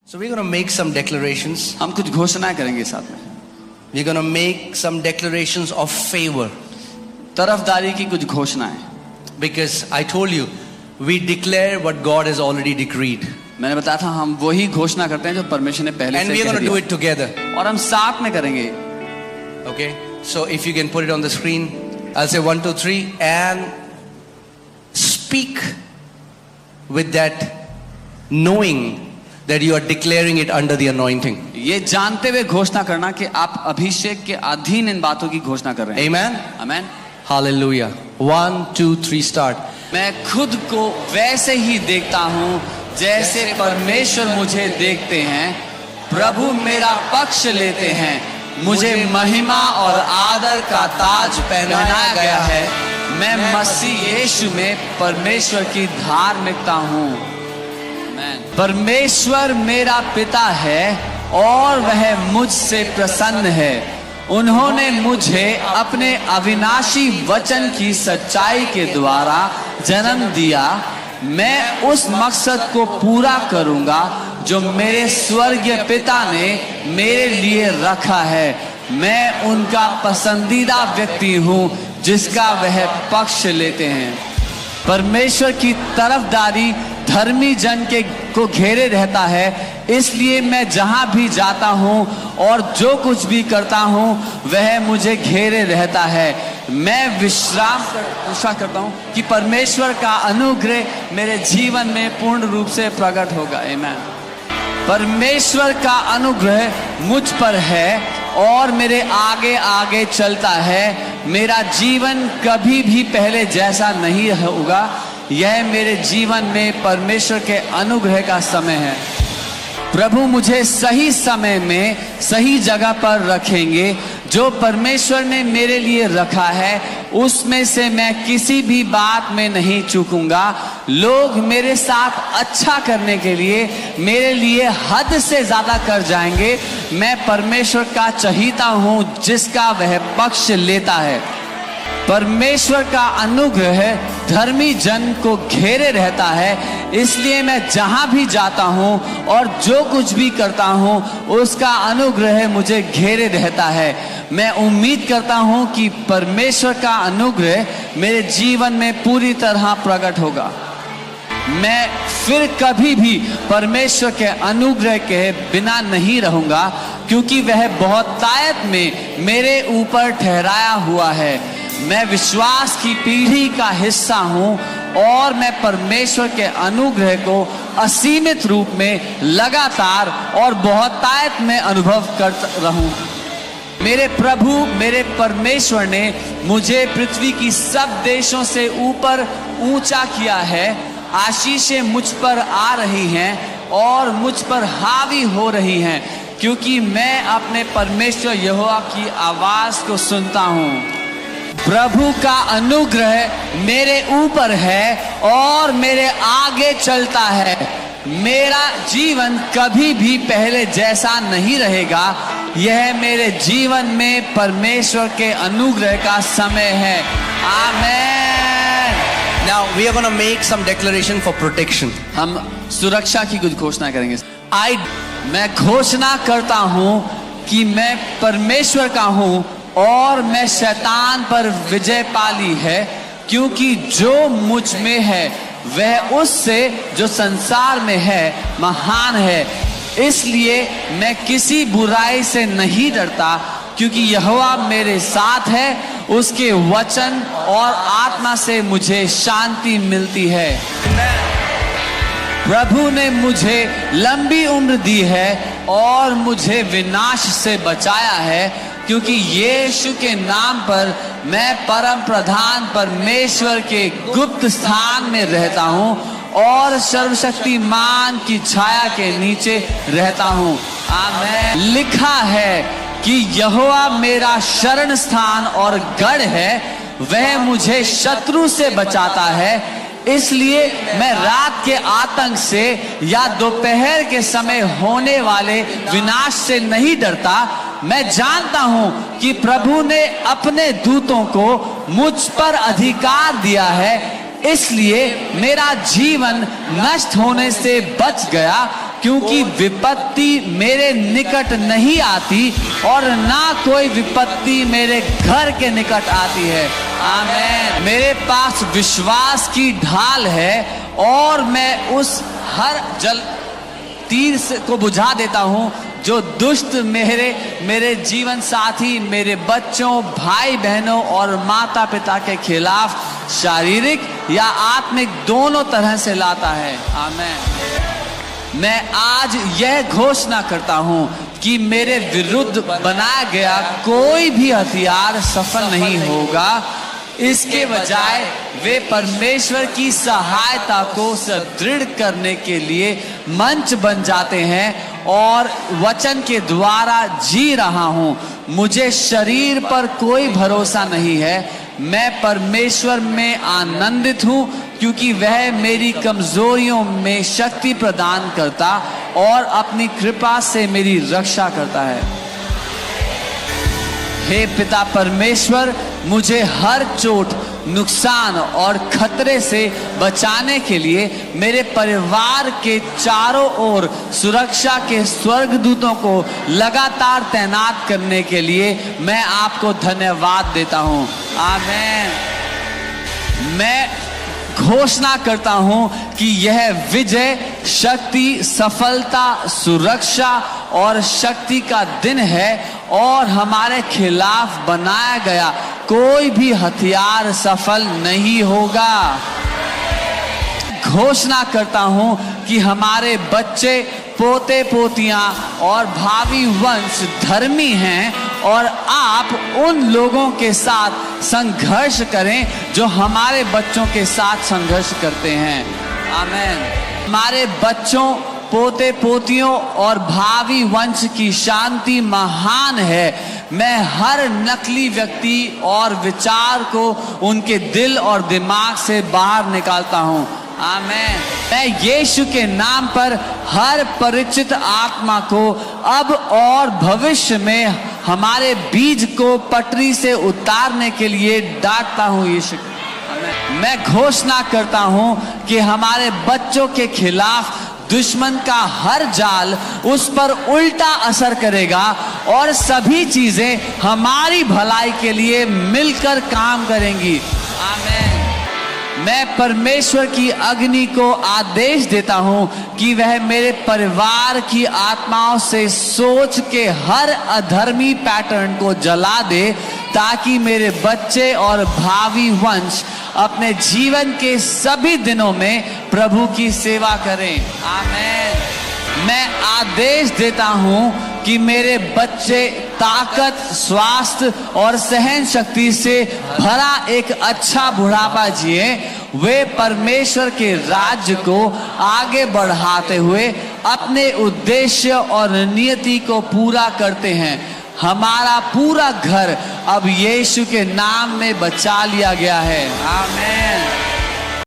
So we're going to make some declarations. हम कुछ घोषणाएं करेंगे साथ में. We're going to make some declarations of favor. तरफदारी की कुछ घोषणाएं. Because I told you, we declare what God has already decreed. मैंने बताया था हम वही घोषणा करते हैं जो परमेश्वर ने पहले And से we're कह going to do दिया. it together. और हम साथ में करेंगे. Okay? So if you can put it on the screen, I'll say 1, 2, 3 and speak with that knowing that you are declaring it under the anointing. ये जानते हुए घोषणा करना कि आप अभिषेक के अधीन इन बातों की घोषणा कर रहे हैं. Amen? आमेन. Hallelujah. 1, 2, 3 start. मैं खुद को वैसे ही देखता हूँ जैसे परमेश्वर मुझे देखते हैं. प्रभु मेरा पक्ष लेते हैं. मुझे महिमा और आदर का ताज पहनाया गया है. मैं मसीह यीशु में परमेश्वर की धार्मिकता हूँ. परमेश्वर मेरा पिता है और वह मुझसे प्रसन्न है. उन्होंने मुझे अपने अविनाशी वचन की सच्चाई के द्वारा जन्म दिया. मैं उस मकसद को पूरा करूंगा जो मेरे स्वर्गीय पिता ने मेरे लिए रखा है. मैं उनका पसंदीदा व्यक्ति हूँ जिसका वह पक्ष लेते हैं. परमेश्वर की तरफदारी धर्मी जन को घेरे रहता है. इसलिए मैं जहां भी जाता हूं और जो कुछ भी करता हूं वह मुझे घेरे रहता है. मैं विश्वास करता हूं कि परमेश्वर का अनुग्रह मेरे जीवन में पूर्ण रूप से प्रकट होगा. आमीन. परमेश्वर का अनुग्रह मुझ पर है और मेरे आगे आगे चलता है. मेरा जीवन कभी भी पहले जैसा नहीं होगा. यह मेरे जीवन में परमेश्वर के अनुग्रह का समय है. प्रभु मुझे सही समय में सही जगह पर रखेंगे. जो परमेश्वर ने मेरे लिए रखा है उसमें से मैं किसी भी बात में नहीं चूकूंगा. लोग मेरे साथ अच्छा करने के लिए मेरे लिए हद से ज्यादा कर जाएंगे. मैं परमेश्वर का चहीता हूं जिसका वह पक्ष लेता है. परमेश्वर का अनुग्रह धर्मी जन को घेरे रहता है. इसलिए मैं जहां भी जाता हूं और जो कुछ भी करता हूं उसका अनुग्रह मुझे घेरे रहता है. मैं उम्मीद करता हूं कि परमेश्वर का अनुग्रह मेरे जीवन में पूरी तरह प्रकट होगा. मैं फिर कभी भी परमेश्वर के अनुग्रह के बिना नहीं रहूंगा क्योंकि वह बहुतायत में मेरे ऊपर ठहराया हुआ है. मैं विश्वास की पीढ़ी का हिस्सा हूं और मैं परमेश्वर के अनुग्रह को असीमित रूप में लगातार और बहुतायत में अनुभव करता रहूं. मेरे प्रभु मेरे परमेश्वर ने मुझे पृथ्वी की सब देशों से ऊपर ऊंचा किया है. आशीषें मुझ पर आ रही हैं और मुझ पर हावी हो रही हैं क्योंकि मैं अपने परमेश्वर यहोवा की आवाज को सुनता हूं. प्रभु का अनुग्रह मेरे ऊपर है और मेरे आगे चलता है. मेरा जीवन कभी भी पहले जैसा नहीं रहेगा. यह मेरे जीवन में परमेश्वर के अनुग्रह का समय है. आमीन. Now we are going to make some declaration for protection. हम सुरक्षा की कुछ घोषणा करेंगे. मैं घोषणा करता हूं कि मैं परमेश्वर का हूं और मैं शैतान पर विजय पाली है क्योंकि जो मुझ में है वह उससे जो संसार में है महान है. इसलिए मैं किसी बुराई से नहीं डरता क्योंकि यहोवा मेरे साथ है. उसके वचन और आत्मा से मुझे शांति मिलती है. प्रभु ने मुझे लंबी उम्र दी है और मुझे विनाश से बचाया है क्योंकि यीशु के नाम पर मैं परम प्रधान परमेश्वर के गुप्त स्थान में रहता हूँ और सर्वशक्तिमान की छाया के नीचे रहता हूँ. आमीन. लिखा है कि यहोवा मेरा शरण स्थान और गढ़ है. वह मुझे शत्रु से बचाता है. इसलिए मैं रात के आतंक से या दोपहर के समय होने वाले विनाश से नहीं डरता. मैं जानता हूं कि प्रभु ने अपने दूतों को मुझ पर अधिकार दिया है. इसलिए मेरा जीवन नष्ट होने से बच गया क्योंकि विपत्ति मेरे निकट नहीं आती और ना कोई विपत्ति मेरे घर के निकट आती है। आमीन। मेरे पास विश्वास की ढाल है और मैं उस हर जल तीर को बुझा देता हूं जो दुष्ट मेरे जीवन साथी, मेरे बच्चों, भाई बहनों और माता पिता के खिलाफ शारीरिक या आत्मिक दोनों तरह से लाता है। आमीन। मैं आज यह घोषणा करता हूं कि मेरे विरुद्ध बनाया गया कोई भी हथियार सफल नहीं होगा। इसके बजाय वे परमेश्वर की सहायता को सुदृढ़ करने के लिए मंच बन जाते हैं और वचन के द्वारा जी रहा हूं। मुझे शरीर पर कोई भरोसा नहीं है। मैं परमेश्वर में आनंदित हूं क्योंकि वह मेरी कमजोरियों में शक्ति प्रदान करता और अपनी कृपा से मेरी रक्षा करता है। हे पिता परमेश्वर, मुझे हर चोट, नुकसान और खतरे से बचाने के लिए मेरे परिवार के चारों ओर सुरक्षा के स्वर्गदूतों को लगातार तैनात करने के लिए मैं आपको धन्यवाद देता हूं। आमीन। मैं घोषणा करता हूं कि यह विजय, शक्ति, सफलता, सुरक्षा और शक्ति का दिन है और हमारे खिलाफ बनाया गया कोई भी हथियार सफल नहीं होगा। घोषणा करता हूं कि हमारे बच्चे, पोते पोतियां और भावी वंश धर्मी हैं और आप उन लोगों के साथ संघर्ष करें जो हमारे बच्चों के साथ संघर्ष करते हैं। आमीन। हमारे बच्चों, पोते पोतियों और भावी वंश की शांति महान है। मैं हर नकली व्यक्ति और विचार को उनके दिल और दिमाग से बाहर निकालता हूं। आमीन। मैं यीशु के नाम पर हर परिचित आत्मा को अब और भविष्य में हमारे बीज को पटरी से उतारने के लिए डांटता हूं। यीशु, मैं घोषणा करता हूं कि हमारे बच्चों के खिलाफ दुश्मन का हर जाल उस पर उल्टा असर करेगा और सभी चीजें हमारी भलाई के लिए मिलकर काम करेंगी। आमीन। मैं परमेश्वर की अग्नि को आदेश देता हूं कि वह मेरे परिवार की आत्माओं से सोच के हर अधर्मी पैटर्न को जला दे ताकि मेरे बच्चे और भावी वंश अपने जीवन के सभी दिनों में प्रभु की सेवा करें। आमीन। मैं आदेश देता हूं कि मेरे बच्चे ताकत, स्वास्थ्य और सहन शक्ति से भरा एक अच्छा बुढ़ापा जिए। वे परमेश्वर के राज्य को आगे बढ़ाते हुए अपने उद्देश्य और नियति को पूरा करते हैं। हमारा पूरा घर अब यीशु के नाम में बचा लिया गया है। आमीन।